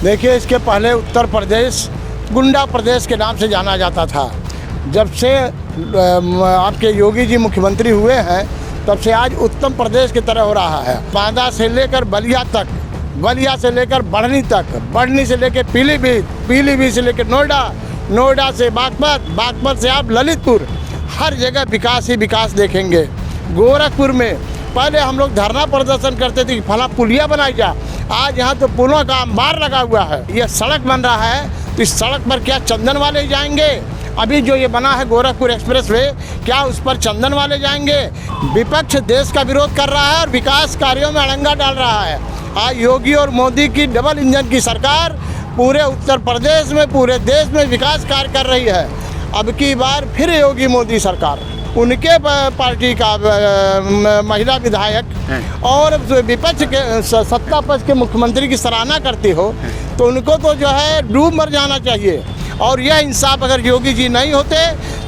देखिए, इसके पहले उत्तर प्रदेश गुंडा प्रदेश के नाम से जाना जाता था। जब से आपके योगी जी मुख्यमंत्री हुए हैं तब से आज उत्तम प्रदेश की तरह हो रहा है। बांदा से लेकर बलिया तक, बलिया से लेकर बढ़नी तक, बढ़नी से लेकर पीलीभीत, पीलीभीत से लेकर नोएडा, नोएडा से बागपत, बागपत से आप ललितपुर, हर जगह विकास ही विकास देखेंगे। गोरखपुर में पहले हम लोग धरना प्रदर्शन करते थे कि फला पुलिया बनाई जा, आज यहाँ तो पुलों का अंबार लगा हुआ है। ये सड़क बन रहा है तो इस सड़क पर क्या चंदन वाले ही जाएंगे? अभी जो ये बना है गोरखपुर एक्सप्रेस वे, क्या उस पर चंदन वाले जाएंगे? विपक्ष देश का विरोध कर रहा है और विकास कार्यों में अड़ंगा डाल रहा है। आज योगी और मोदी की डबल इंजन की सरकार पूरे उत्तर प्रदेश में, पूरे देश में विकास कार्य कर रही है। अब की बार फिर योगी मोदी सरकार, उनके पार्टी का महिला विधायक और विपक्ष के सत्ता पक्ष के मुख्यमंत्री की सराहना करती हो तो उनको तो जो है डूब मर जाना चाहिए। और यह इंसाफ अगर योगी जी नहीं होते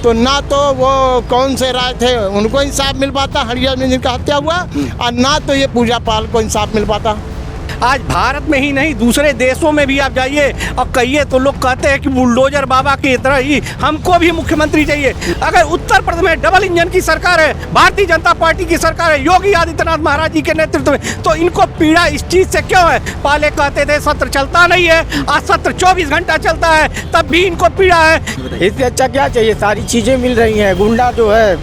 तो ना तो वो कौन से राज थे उनको इंसाफ मिल पाता, हरियाणा में जिनका हत्या हुआ, और ना तो ये पूजा पाल को इंसाफ मिल पाता। आज भारत में ही नहीं दूसरे देशों में भी आप जाइए और कहिए तो लोग कहते हैं कि बुलडोजर बाबा की तरह ही हमको भी मुख्यमंत्री चाहिए। अगर उत्तर प्रदेश में डबल इंजन की सरकार है, भारतीय जनता पार्टी की सरकार है, योगी आदित्यनाथ महाराज जी के नेतृत्व में, तो इनको पीड़ा इस चीज से क्यों है? पहले कहते थे सत्र चलता नहीं है, आज सत्र 24 घंटा चलता है, तब भी इनको पीड़ा है। इससे अच्छा क्या चाहिए? सारी चीजें मिल रही हैं। गुंडा जो है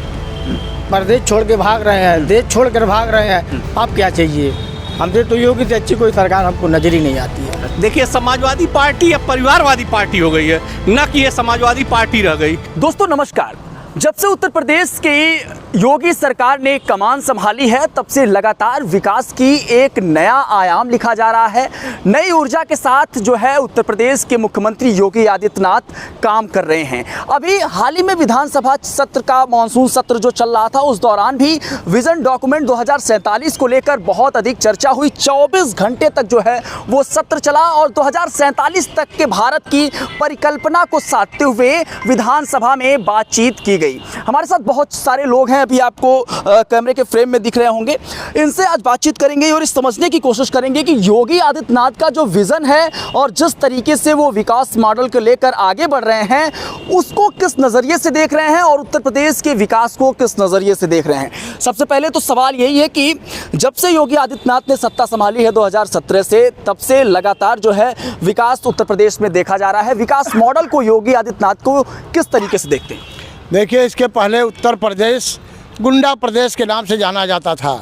प्रदेश छोड़ के भाग रहे हैं, देश छोड़ कर भाग रहे हैं। अब क्या चाहिए? हमसे तो योगी से अच्छी कोई सरकार हमको नजर ही नहीं आती है। देखिए, समाजवादी पार्टी अब परिवारवादी पार्टी हो गई है, न कि ये समाजवादी पार्टी रह गई। दोस्तों नमस्कार। जब से उत्तर प्रदेश की योगी सरकार ने कमान संभाली है तब से लगातार विकास की एक नया आयाम लिखा जा रहा है। नई ऊर्जा के साथ जो है उत्तर प्रदेश के मुख्यमंत्री योगी आदित्यनाथ काम कर रहे हैं। अभी हाल ही में विधानसभा सत्र का मानसून सत्र जो चल रहा था उस दौरान भी विजन डॉक्यूमेंट 2047 को लेकर बहुत अधिक चर्चा हुई। 24 घंटे तक जो है वो सत्र चला और 2047 तक के भारत की परिकल्पना को साधते हुए विधानसभा में बातचीत की गई। हमारे साथ बहुत सारे लोग हैं, अभी आपको कैमरे के फ्रेम में दिख रहे होंगे। इनसे आज बातचीत करेंगे और इस समझने की कोशिश करेंगे कि योगी आदित्यनाथ का जो विजन है और जिस तरीके से वो विकास मॉडल को लेकर आगे बढ़ रहे हैं उसको किस नज़रिए से देख रहे हैं और उत्तर प्रदेश के विकास को किस नज़रिए से देख रहे हैं। सबसे पहले तो सवाल यही है कि जब से योगी आदित्यनाथ ने सत्ता संभाली है 2017 से, तब से लगातार जो है विकास उत्तर प्रदेश में देखा जा रहा है। विकास मॉडल को योगी आदित्यनाथ को किस तरीके से देखते हैं? देखिए, इसके पहले उत्तर प्रदेश गुंडा प्रदेश के नाम से जाना जाता था।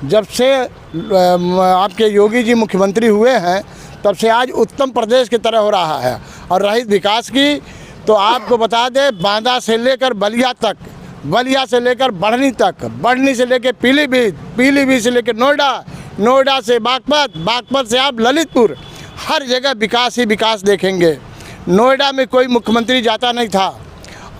जब से आपके योगी जी मुख्यमंत्री हुए हैं तब से आज उत्तम प्रदेश की तरह हो रहा है। और रही विकास की तो आपको बता दें, बांदा से लेकर बलिया तक, बलिया से लेकर बढ़नी तक, बढ़नी से लेकर पीलीभीत, पीलीभीत से लेकर नोएडा, नोएडा से बागपत, बागपत से आप ललितपुर, हर जगह विकास ही विकास देखेंगे। नोएडा में कोई मुख्यमंत्री जाता नहीं था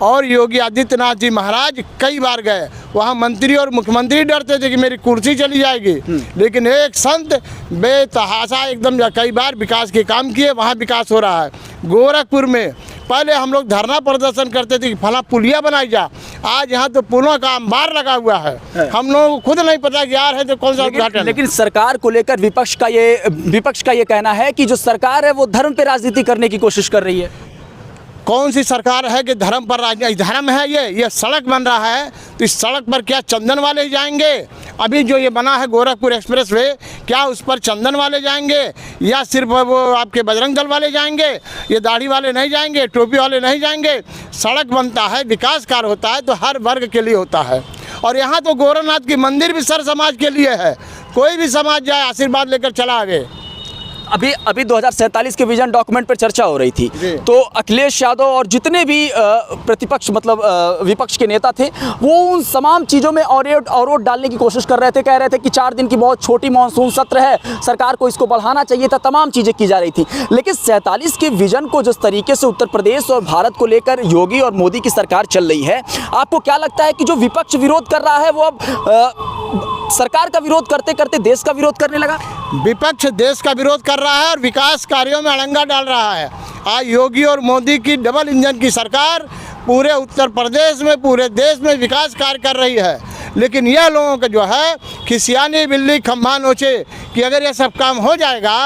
और योगी आदित्यनाथ जी महाराज कई बार गए। वहाँ मंत्री और मुख्यमंत्री डरते थे कि मेरी कुर्सी चली जाएगी, लेकिन एक संत बेतहाशा एकदम कई बार विकास के काम किए, वहाँ विकास हो रहा है। गोरखपुर में पहले हम लोग धरना प्रदर्शन करते थे कि फला पुलिया बनाई जा, आज यहाँ तो पुलों का अंबार लगा हुआ है। हम लोगों को खुद नहीं पता कि यार है तो कौन सा उद्घाटन। लेकिन सरकार को लेकर विपक्ष का ये कहना है कि जो सरकार है वो धर्म पे राजनीति करने की कोशिश कर रही है। कौन सी सरकार है कि धर्म पर राजनीति? धर्म है ये सड़क बन रहा है तो इस सड़क पर क्या चंदन वाले ही जाएंगे? अभी जो ये बना है गोरखपुर एक्सप्रेस वे, क्या उस पर चंदन वाले जाएंगे या सिर्फ वो आपके बजरंग दल वाले जाएंगे? ये दाढ़ी वाले नहीं जाएंगे, टोपी वाले नहीं जाएंगे। सड़क बनता है, विकास कार्य होता है तो हर वर्ग के लिए होता है। और यहाँ तो गोरखनाथ की मंदिर भी सर समाज के लिए है, कोई भी समाज जाए आशीर्वाद लेकर चला आगे। अभी 2047 के विजन डॉक्यूमेंट पर चर्चा हो रही थी तो अखिलेश यादव और जितने भी प्रतिपक्ष मतलब विपक्ष के नेता थे वो उन तमाम चीज़ों में और डालने की कोशिश कर रहे थे। कह रहे थे कि 4 दिन की बहुत छोटी मानसून सत्र है, सरकार को इसको बढ़ाना चाहिए था, तमाम चीज़ें की जा रही थी। लेकिन 47 के विजन को जिस तरीके से उत्तर प्रदेश और भारत को लेकर योगी और मोदी की सरकार चल रही है, आपको क्या लगता है कि जो विपक्ष विरोध कर रहा है वो अब सरकार का विरोध करते करते देश का विरोध करने लगा? विपक्ष देश का विरोध कर रहा है और विकास कार्यों में अड़ंगा डाल रहा है। आज योगी और मोदी की डबल इंजन की सरकार पूरे उत्तर प्रदेश में, पूरे देश में विकास कार्य कर रही है। लेकिन यह लोगों का जो है खिसियानी बिल्ली खम्भा नोचे कि अगर ये सब काम हो जाएगा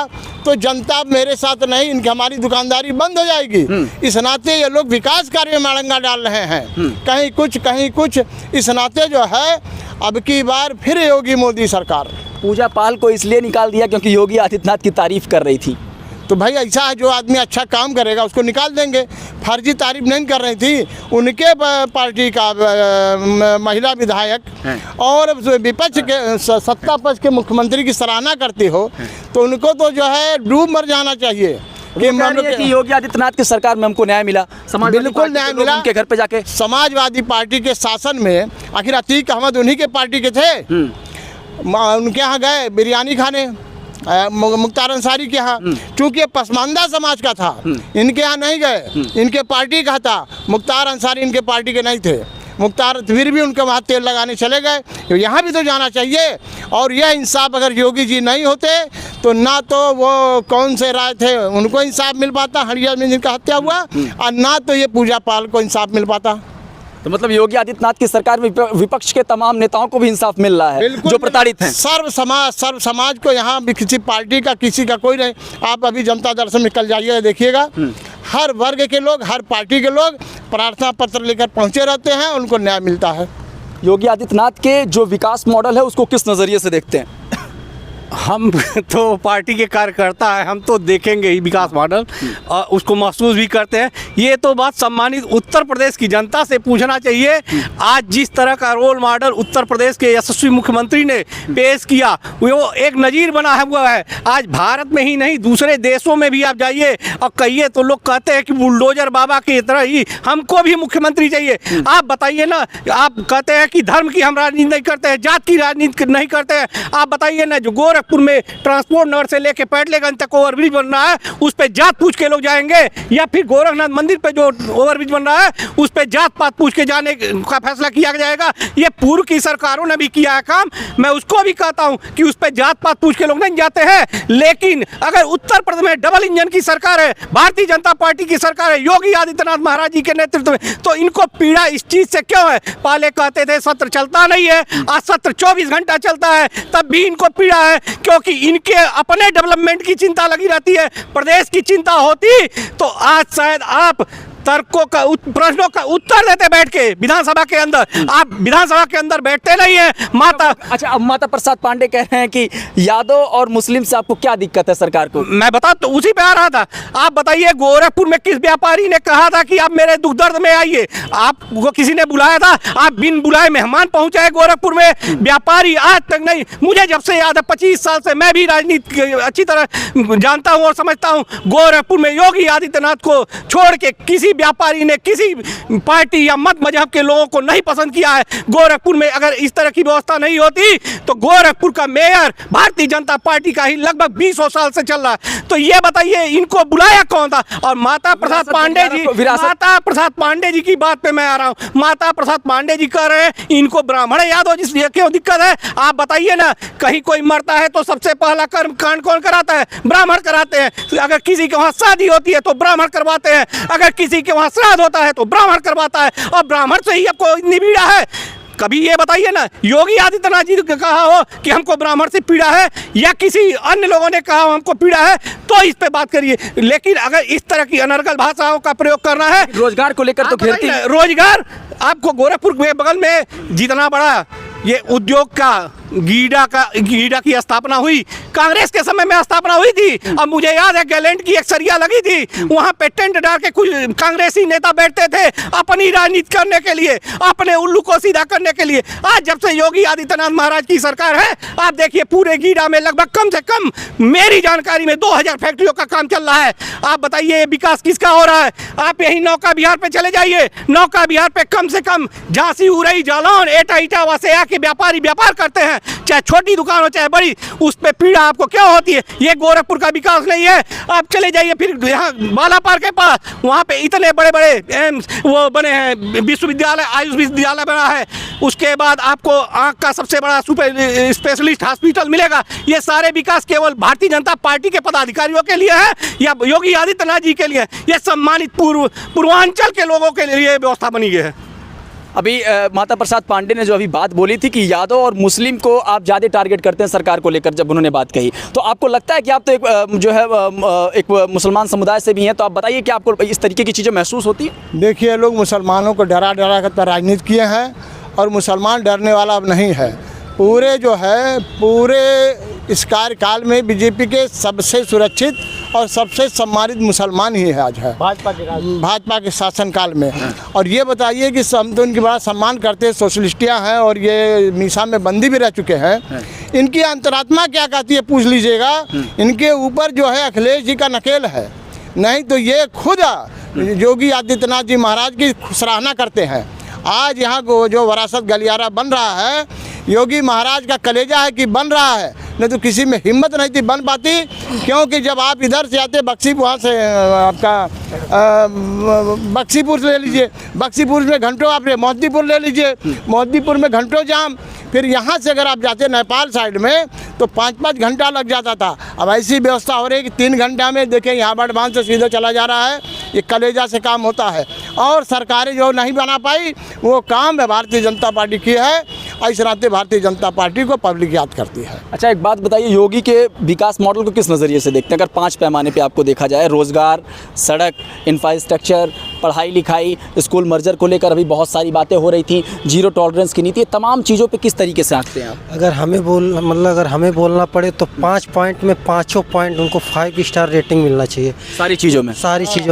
तो जनता मेरे साथ नहीं, इनकी हमारी दुकानदारी बंद हो जाएगी। इस नाते ये लोग विकास कार्य में अड़ंगा डाल रहे हैं, कहीं कुछ। इस नाते जो है अब की बार फिर योगी मोदी सरकार। पूजा पाल को इसलिए निकाल दिया क्योंकि योगी आदित्यनाथ की तारीफ कर रही थी। तो भाई ऐसा है, जो आदमी अच्छा काम करेगा उसको निकाल देंगे। फर्जी तारीफ नहीं कर रही थी, उनके पार्टी का महिला विधायक और विपक्ष के सत्ता पक्ष के मुख्यमंत्री की सराहना करती हो तो उनको तो जो है डूब मर जाना चाहिए कि योगी आदित्यनाथ की सरकार में हमको न्याय मिला। बिल्कुल न्याय मिला। उनके घर पे जाके समाजवादी पार्टी के शासन में आखिर अतीक अहमद उन्हीं के पार्टी के थे, उनके यहाँ गए बिरयानी खाने मुख्तार अंसारी के यहाँ, चूँकि ये पसमानदा समाज का था, इनके यहाँ नहीं गए, इनके पार्टी का था। मुख्तार अंसारी इनके पार्टी के नहीं थे, मुख्तार फिर भी उनके वहाँ तेल लगाने चले गए। तो यहाँ भी तो जाना चाहिए। और यह इंसाफ अगर योगी जी नहीं होते तो ना तो वो कौन से राय थे उनको इंसाफ मिल पाता, हड़िया में जिनका हत्या हुआ, और ना तो ये पूजा पाल को इंसाफ मिल पाता। तो मतलब योगी आदित्यनाथ की सरकार में विपक्ष के तमाम नेताओं को भी इंसाफ मिल रहा है जो प्रताड़ित हैं। सर्व समाज को यहाँ भी किसी पार्टी का किसी का कोई नहीं। आप अभी जनता दर्शन में कल जाइएगा, देखिएगा हर वर्ग के लोग, हर पार्टी के लोग प्रार्थना पत्र लेकर पहुँचे रहते हैं, उनको न्याय मिलता है। योगी आदित्यनाथ के जो विकास मॉडल है उसको किस नज़रिए से देखते हैं? हम तो पार्टी के कार्यकर्ता है, हम तो देखेंगे ही विकास मॉडल और उसको महसूस भी करते हैं। ये तो बात सम्मानित उत्तर प्रदेश की जनता से पूछना चाहिए। आज जिस तरह का रोल मॉडल उत्तर प्रदेश के यशस्वी मुख्यमंत्री ने पेश किया वो एक नज़ीर बना हुआ है। आज भारत में ही नहीं दूसरे देशों में भी आप जाइए और कहिए तो लोग कहते हैं कि बुलडोजर बाबा की तरह ही हमको भी मुख्यमंत्री चाहिए। आप बताइए ना, आप कहते हैं कि धर्म की हम राजनीति नहीं करते हैं, जात की राजनीति नहीं करते हैं। आप बताइए ना, जो गोरखपुर में ट्रांसपोर्ट नगर से लेके पैटलेगंज तक ओवरब्रिज बन रहा है उस पे जात पूछ के लोग जाएंगे, या फिर गोरखनाथ मंदिर पे जो ओवरब्रिज बन रहा है उस पे जात पात पूछ के जाने का फैसला किया जाएगा। ये पूर्व की सरकारों ने भी किया है काम। मैं उसको भी कहता हूं कि उस पे जात पात पूछ के लोग नहीं जाते हैं। लेकिन अगर उत्तर प्रदेश में डबल इंजन की सरकार है, भारतीय जनता पार्टी की सरकार है, योगी आदित्यनाथ महाराज जी के नेतृत्व में, तो इनको पीड़ा इस चीज से क्यों है? पहले कहते थे सत्र चलता नहीं है, आज सत्र 24 घंटा चलता है, तब भी इनको पीड़ा है क्योंकि इनके अपने डेवलपमेंट की चिंता लगी रहती है। प्रदेश की चिंता होती तो आज शायद आप तर्कों का प्रश्नों का उत्तर देते बैठ के विधानसभा के अंदर। आप विधानसभा के अंदर बैठते नहीं है। अच्छा, अब माता प्रसाद पांडे कह रहे हैं कि यादव और मुस्लिम से आपको क्या दिक्कत है सरकार को? मैं बता तो उसी पे आ रहा था। आप बताइए गोरखपुर में किस व्यापारी ने कहा था कि आप मेरे दुख दर्द में आइए? आपको किसी ने बुलाया था? आप बिन बुलाए मेहमान पहुंचाए गोरखपुर में? व्यापारी आज तक नहीं। मुझे जब से याद है 25 साल से मैं भी राजनीति अच्छी तरह जानता हूं और समझता हूं। गोरखपुर में योगी आदित्यनाथ को छोड़ के किसी व्यापारी ने किसी पार्टी या मत मजहब के लोगों को नहीं पसंद किया है। गोरखपुर में अगर इस तरह की व्यवस्था नहीं होती तो गोरखपुर का मेयर भारतीय जनता पार्टी का ही लगभग 20 साल से चल रहा है। तो ये बताइए इनको बुलाया कौन था? और माता प्रसाद पांडे जी की बात पे मैं आ रहा हूँ। माता प्रसाद पांडे जी कह रहे हैं इनको ब्राह्मण याद हो, जिसलिए क्यों दिक्कत है? आप बताइए ना, कहीं कोई मरता है तो सबसे पहला कर्म कांड कौन कराता है? ब्राह्मण कराते हैं। अगर किसी के वहां शादी होती है तो ब्राह्मण करवाते हैं, अगर किसी के वहां श्राद्ध होता है तो ब्राह्मण करवाता है, और ब्राह्मण से ही आपको इतनी पीड़ा है। कभी ये बताइए ना, योगी आदित्यनाथ जी ने कहा हो कि हमको ब्राह्मण से पीड़ा है, या किसी अन्य लोगों ने कहा हो हमको पीड़ा है, तो इस पे बात करिए। लेकिन अगर इस तरह की अनर्गल भाषाओं का प्रयोग करना है, रोजगार को लेकर तो घेरती रोजगार आपको गोरखपुर के बगल में जितना बड़ा ये उद्योग का गीडा की स्थापना हुई, कांग्रेस के समय में स्थापना हुई थी। अब मुझे याद है गैलेंट की एक सरिया लगी थी, वहां पे टेंट डाल के कुछ कांग्रेसी नेता बैठते थे अपनी राजनीति करने के लिए, अपने उल्लू को सीधा करने के लिए। आज जब से योगी आदित्यनाथ महाराज की सरकार है, आप देखिए पूरे गीडा में लगभग कम से कम मेरी जानकारी में 2000 फैक्ट्रियों का काम चल रहा है। आप बताइए विकास किसका हो रहा है? आप यही नौका बिहार पे चले जाइए, नौका बिहार पे कम से कम झांसी, उरई, जालौन, एटा, इटावा से आके व्यापारी व्यापार करते हैं, चाहे छोटी दुकान हो चाहे बड़ी, उस पे पीड़ा आपको क्यों होती है? ये गोरखपुर का विकास नहीं है। आप चले जाइए फिर यहाँ बाला पार्क के पास, वहाँ पे इतने बड़े बड़े एम्स वो बने हैं, विश्वविद्यालय, आयुष विश्वविद्यालय बना है, उसके बाद आपको आँख का सबसे बड़ा सुपर स्पेशलिस्ट हॉस्पिटल मिलेगा। ये सारे विकास केवल भारतीय जनता पार्टी के पदाधिकारियों के लिए है या योगी आदित्यनाथ जी के लिए? ये सम्मानित पूर्वांचल के लोगों के लिए व्यवस्था बनी गई है। अभी माता प्रसाद पांडे ने जो अभी बात बोली थी कि यादव और मुस्लिम को आप ज़्यादा टारगेट करते हैं सरकार को लेकर, जब उन्होंने बात कही, तो आपको लगता है कि आप तो एक जो है एक मुसलमान समुदाय से भी हैं, तो आप बताइए कि आपको इस तरीके की चीज़ें महसूस होती हैं? देखिए, लोग मुसलमानों को डरा डरा कर राजनीति किए हैं और मुसलमान डरने वाला अब नहीं है। पूरे इस कार्यकाल में बीजेपी के सबसे सुरक्षित और सबसे सम्मानित मुसलमान ही है आज है, भाजपा के शासनकाल में। और ये बताइए कि हम तो इनकी बड़ा सम्मान करते हैं, सोशलिस्टियाँ हैं और ये मीसा में बंदी भी रह चुके हैं। इनकी अंतरात्मा क्या कहती है पूछ लीजिएगा। इनके ऊपर जो है अखिलेश जी का नकेल है, नहीं तो ये खुद योगी आदित्यनाथ जी महाराज की सराहना करते हैं। आज यहाँ को जो विरासत गलियारा बन रहा है, योगी महाराज का कलेजा है कि बन रहा है, नहीं तो किसी में हिम्मत नहीं थी बन पाती। क्योंकि जब आप इधर से आते बक्सीपुर, वहाँ से आपका बक्सीपुर से ले लीजिए, बक्सीपुर में घंटों आप मोहद्दीपुर ले लीजिए, मोहद्दीपुर में घंटों जाम। फिर यहाँ से अगर आप जाते नेपाल साइड में तो 5-5 घंटा लग जाता था। अब ऐसी व्यवस्था हो रही है कि 3 घंटा में देखें यहाँ बांध से सीधे चला जा रहा है। ये कलेजा से काम होता है और सरकारें जो नहीं बना पाई वो काम भारतीय जनता पार्टी की है। इस नाते भारतीय जनता पार्टी को पब्लिक याद करती है। अच्छा, एक बात बताइए, योगी के विकास मॉडल को किस नज़रिए से देखते हैं? अगर 5 पैमाने पे आपको देखा जाए, रोज़गार, सड़क, इंफ्रास्ट्रक्चर, पढ़ाई लिखाई, स्कूल मर्जर को लेकर अभी बहुत सारी बातें हो रही थी, जीरो टॉलरेंस की नीति, तमाम चीज़ों पे किस तरीके से आंकते हैं आप? अगर हमें बोलना पड़े तो 5 पॉइंट में 5 पॉइंट उनको 5 स्टार रेटिंग मिलना चाहिए सारी चीज़ों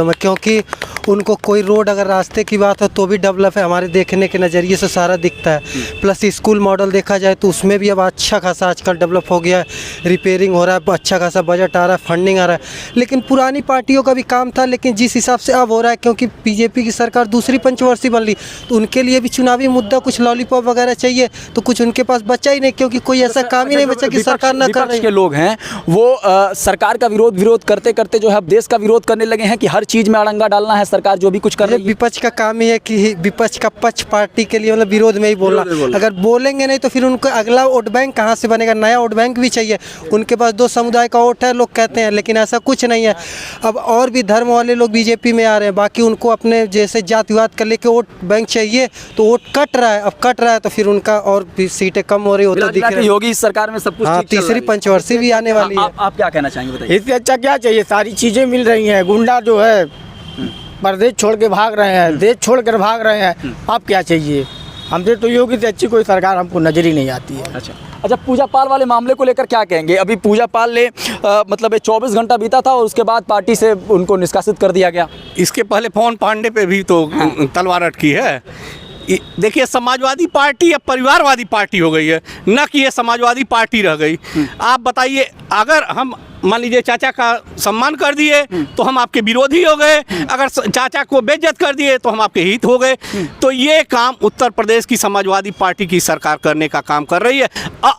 में, क्योंकि उनको कोई रोड अगर रास्ते की बात हो तो भी डेवलप है, हमारे देखने के नज़रिए से सारा दिखता है। प्लस स्कूल मॉडल देखा जाए तो उसमें भी अब अच्छा खासा आजकल डेवलप हो गया है, रिपेयरिंग हो रहा है, अच्छा खासा बजट आ रहा है, फंडिंग आ रहा है। लेकिन पुरानी पार्टियों का भी काम था, लेकिन जिस हिसाब से अब हो रहा है, क्योंकि बीजेपी की सरकार दूसरी पंचवर्षीय बन ली तो उनके लिए भी चुनावी मुद्दा कुछ लॉलीपॉप वगैरह चाहिए, तो कुछ उनके पास बचा ही नहीं, क्योंकि कोई ऐसा काम ही नहीं बचा कि सरकार ना कर रही के लोग हैं वो सरकार का विरोध करते करते जो है अब देश का विरोध करने लगे हैं कि हर चीज़ में अड़ंगा डालना है सरकार जो भी कुछ कर रही है। विपक्ष का काम ही है कि विपक्ष का पक्ष पार्टी के लिए मतलब विरोध में ही बोलना। अगर बोलेंगे नहीं तो फिर उनको अगला वोट बैंक कहाँ से बनेगा? नया वोट बैंक भी चाहिए। उनके पास 2 समुदाय का वोट है लोग कहते हैं, लेकिन ऐसा कुछ नहीं है। अब और भी धर्म वाले लोग बीजेपी में आ रहे हैं, बाकी उनको अपने जैसे जातिवाद कर लेके वोट बैंक चाहिए, तो वोट कट रहा है तो फिर उनका और भी सीटें कम हो रही होता दिख रहा है। योगी सरकार में सब कुछ ठीक चल रहा है। तीसरी पंचवर्षीय भी आने वाली है। आप क्या कहना चाहेंगे बताइए? इससे अच्छा क्या चाहिए? सारी चीज़ें मिल रही हैं। गुंडा जो है प्रदेश छोड़ के भाग रहे हैं, देश छोड़ कर भाग रहे हैं। आप क्या चाहिए? हमसे तो योगी से अच्छी कोई सरकार हमको नजर ही नहीं आती है। अच्छा, पूजा पाल वाले मामले को लेकर क्या कहेंगे? अभी पूजा पाल ने मतलब 24 घंटा बीता था और उसके बाद पार्टी से उनको निष्कासित कर दिया गया। इसके पहले पवन पांडे पे भी तो तलवार अटकी है। देखिए, समाजवादी पार्टी अब परिवारवादी पार्टी हो गई है, न कि ये समाजवादी पार्टी रह गई। आप बताइए, अगर हम मान लीजिए चाचा का सम्मान कर दिए तो हम आपके विरोधी हो गए, अगर चाचा को बेइज्जत कर दिए तो हम आपके हित हो गए। तो ये काम उत्तर प्रदेश की समाजवादी पार्टी की सरकार करने का काम कर रही है।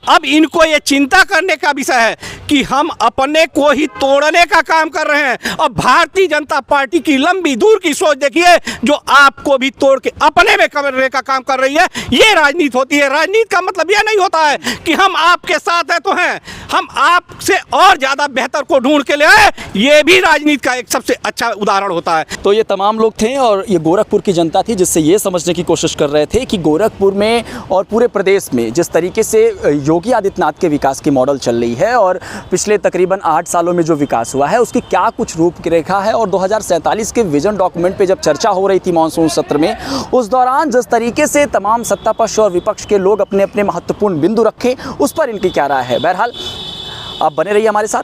अब इनको ये चिंता करने का विषय है कि हम अपने को ही तोड़ने का काम कर रहे हैं। और भारतीय जनता पार्टी की लंबी दूर की सोच देखिए, जो आपको भी तोड़ के अपने में करने का काम कर रही है। ये राजनीति होती है। राजनीति का मतलब यह नहीं होता है कि हम आपके साथ हैं तो हैं, हम आपसे और ज़्यादा बेहतर को ढूंढ के ले आए। ये भी राजनीति का एक सबसे अच्छा उदाहरण होता है। तो ये तमाम लोग थे और ये गोरखपुर की जनता थी, जिससे ये समझने की कोशिश कर रहे थे कि गोरखपुर में और पूरे प्रदेश में जिस तरीके से योगी आदित्यनाथ के विकास की मॉडल चल रही है और पिछले तकरीबन 8 सालों में जो विकास हुआ है उसकी क्या कुछ रूपरेखा है। और 2047 के विजन डॉक्यूमेंट पे जब चर्चा हो रही थी मानसून सत्र में, उस दौरान जिस तरीके से तमाम सत्ता पक्ष और विपक्ष के लोग अपने अपने महत्वपूर्ण बिंदु रखे, उस पर इनकी क्या राय है। बहरहाल आप बने रहिए हमारे साथ।